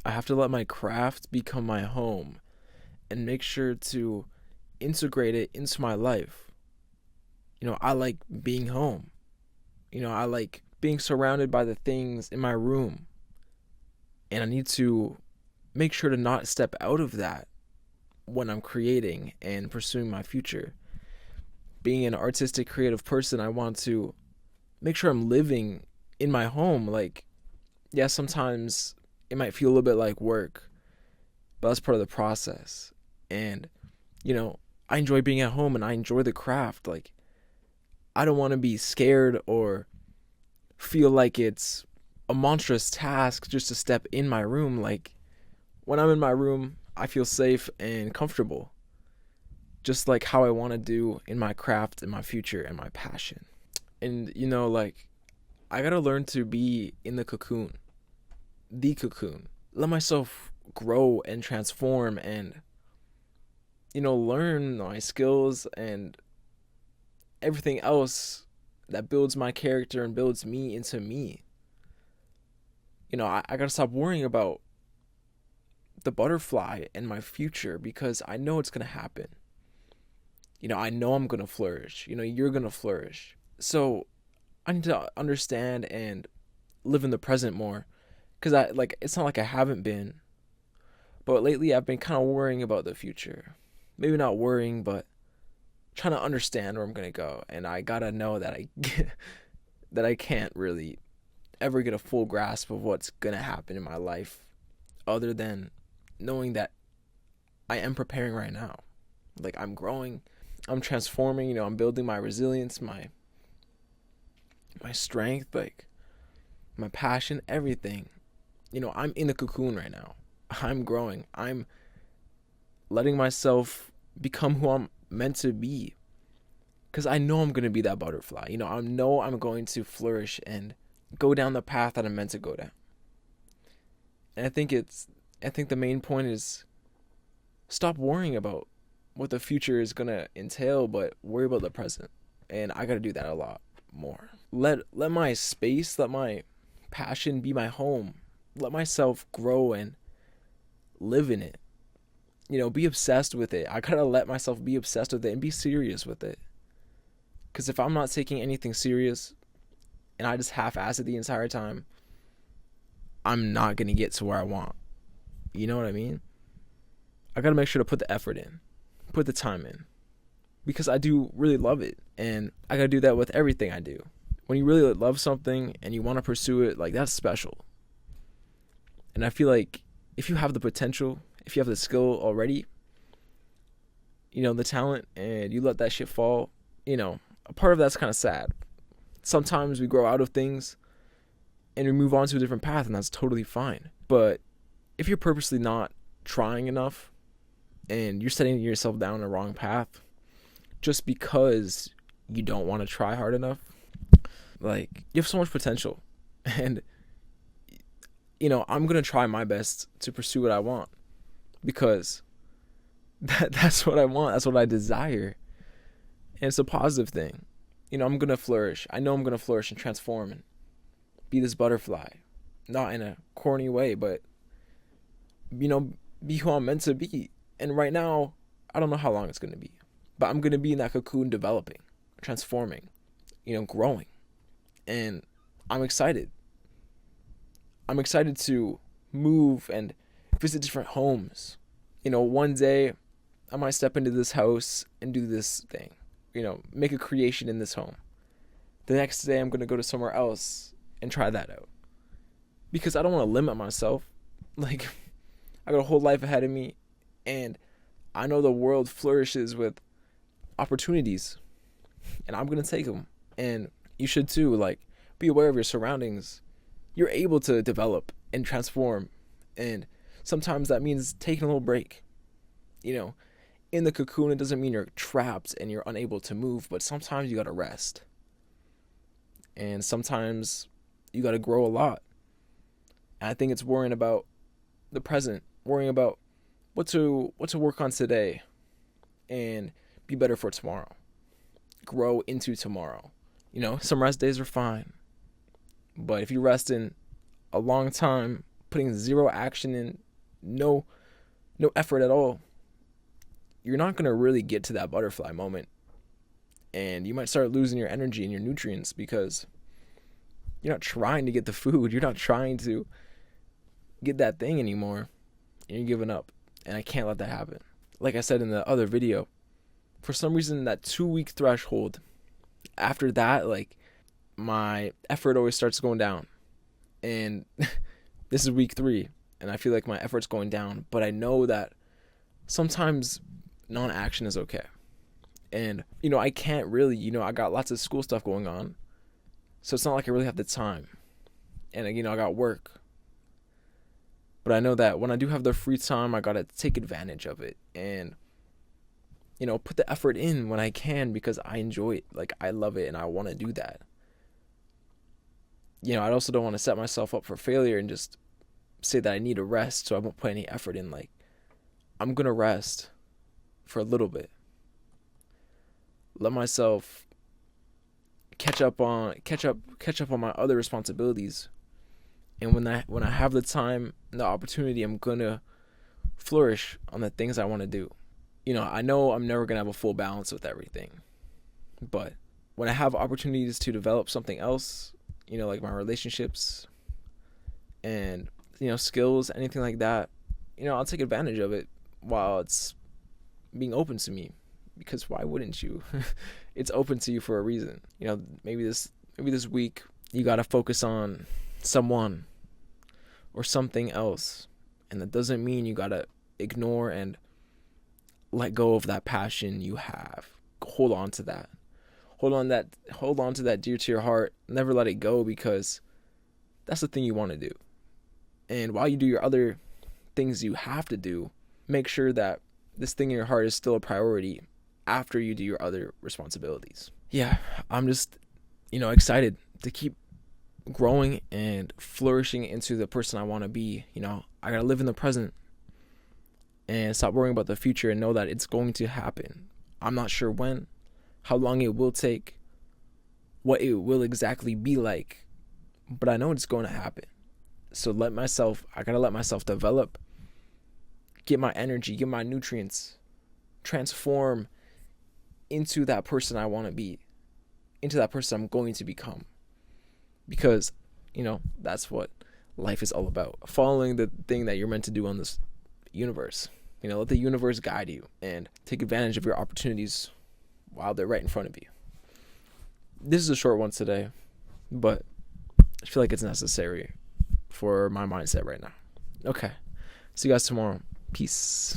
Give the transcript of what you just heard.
I have to let my craft become my home and make sure to integrate it into my life. I like being home. I like being surrounded by the things in my room. And I need to make sure to not step out of that when I'm creating and pursuing my future. Being an artistic, creative person, I want to make sure I'm living in my home. Like, yeah, sometimes it might feel a little bit like work, but that's part of the process. And, you know, I enjoy being at home and I enjoy the craft. Like, I don't want to be scared or feel like it's a monstrous task just to step in my room. Like, when I'm in my room, I feel safe and comfortable, just like how I want to do in my craft, in my future, and my passion. And, like, I gotta learn to be in the cocoon. Let myself grow and transform and, learn my skills and everything else that builds my character and builds me into me. I gotta stop worrying about the butterfly and my future because I know it's gonna happen. I know I'm gonna flourish. You're gonna flourish. So I need to understand and live in the present more because it's not like I haven't been, but lately I've been kind of worrying about the future. Maybe not worrying, but trying to understand where I'm gonna go, and I gotta know that that I can't really ever get a full grasp of what's gonna happen in my life, other than knowing that I am preparing right now. Like, I'm growing, I'm transforming. I'm building my resilience, my strength, like my passion, everything. I'm in the cocoon right now. I'm growing. I'm letting myself become who I'm meant to be because I know I'm going to be that butterfly. I know I'm going to flourish and go down the path that I'm meant to go down. And I think the main point is stop worrying about what the future is going to entail, but worry about the present. And I got to do that a lot more. Let my space, let my passion be my home. Let myself grow and live in it. Be obsessed with it. I gotta let myself be obsessed with it and be serious with it. Because if I'm not taking anything serious and I just half-ass it the entire time, I'm not gonna get to where I want. You know what I mean? I gotta make sure to put the effort in, put the time in, because I do really love it, and I gotta do that with everything I do. When you really love something and you want to pursue it, like, that's special. And I feel like if you have the potential, if you have the skill already, the talent, and you let that shit fall, a part of that's kind of sad. Sometimes we grow out of things and we move on to a different path, and that's totally fine. But if you're purposely not trying enough and you're setting yourself down a wrong path just because you don't want to try hard enough, like, you have so much potential. And, I'm going to try my best to pursue what I want because that's what I want. That's what I desire. And it's a positive thing. I'm going to flourish. I know I'm going to flourish and transform and be this butterfly. Not in a corny way, but, be who I'm meant to be. And right now, I don't know how long it's going to be. But I'm going to be in that cocoon developing, transforming, growing. And I'm excited. I'm excited to move and visit different homes. One day I might step into this house and do this thing, make a creation in this home. The next day I'm going to go to somewhere else and try that out. Because I don't want to limit myself. Like, I got a whole life ahead of me, and I know the world flourishes with opportunities, and I'm going to take them. And you should too. Like, be aware of your surroundings. You're able to develop and transform, and sometimes that means taking a little break. In the cocoon, it doesn't mean you're trapped and you're unable to move, but sometimes you gotta rest, and sometimes you gotta grow a lot. And I think it's worrying about the present, worrying about what to work on today, and be better for tomorrow. Grow into tomorrow. Some rest days are fine, but if you rest in a long time, putting zero action in, no effort at all, you're not going to really get to that butterfly moment. And you might start losing your energy and your nutrients because you're not trying to get the food. You're not trying to get that thing anymore. And you're giving up. And I can't let that happen. Like I said in the other video, for some reason, that 2-week threshold, after that, like, my effort always starts going down. And this is week 3, and I feel like my effort's going down. But I know that sometimes non-action is okay. And, I can't really, I got lots of school stuff going on. So it's not like I really have the time. And, I got work. But I know that when I do have the free time, I got to take advantage of it. And, put the effort in when I can because I enjoy it. Like, I love it and I want to do that. I also don't want to set myself up for failure and just say that I need a rest so I won't put any effort in. Like, I'm going to rest for a little bit. Let myself catch up on my other responsibilities. And when I have the time and the opportunity, I'm going to flourish on the things I want to do. I know I'm never going to have a full balance with everything. But when I have opportunities to develop something else, like my relationships and, skills, anything like that, I'll take advantage of it while it's being open to me. Because why wouldn't you? It's open to you for a reason. Maybe this week you got to focus on someone or something else. And that doesn't mean you got to ignore and let go of that passion you have. Hold on to that. Hold on to that dear to your heart. Never let it go because that's the thing you want to do. And while you do your other things you have to do, make sure that this thing in your heart is still a priority after you do your other responsibilities. Yeah, I'm just, excited to keep growing and flourishing into the person I want to be. I got to live in the present and stop worrying about the future and know that it's going to happen. I'm not sure when, how long it will take, what it will exactly be like, but I know it's going to happen. So I got to let myself develop, get my energy, get my nutrients, transform into that person I want to be, into that person I'm going to become. Because, that's what life is all about. Following the thing that you're meant to do on this universe. Let the universe guide you and take advantage of your opportunities while they're right in front of you. This is a short one today, but I feel like it's necessary for my mindset right now. Okay. See you guys tomorrow. Peace.